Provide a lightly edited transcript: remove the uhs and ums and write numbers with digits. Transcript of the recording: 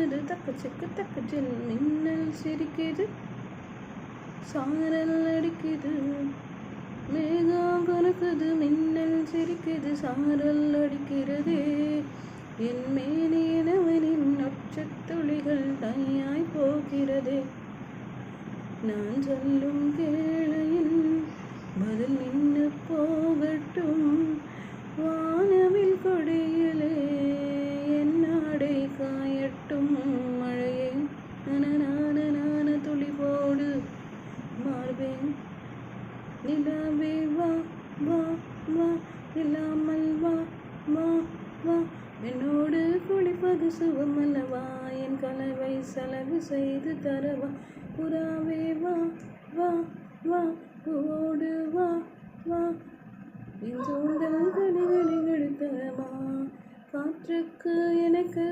மின்னுது தக்கச்சுக்கு தக்கச்சின் மின்னல் சிரிக்குது சாரல் அடிக்குது மேகம் கலக்குது மின்னல் சிரிக்குது சாரல் அடிக்கிறதே என் மேனியனவனின் நொச்சத் துளிகள் தனியாய் போகிறதே நான் சொல்லும் கேளையின் பதில் நின்று போகட்டும் வானவில் கொடியிலே என் நாடை காயட்டும் மழையே நன துளி போடு மார்பேன் நிலாவே வா வா வா இல்லாமல் வா வா வா என்னோடு குளிப்பது சுகமல்லவா என் கனவை செலவு செய்து தரவா புறாவே வா வா வா பூவோடு வா வா என் சூழ்ந்தல் கடிகடிகள் தரவா காற்றுக்கு எனக்கு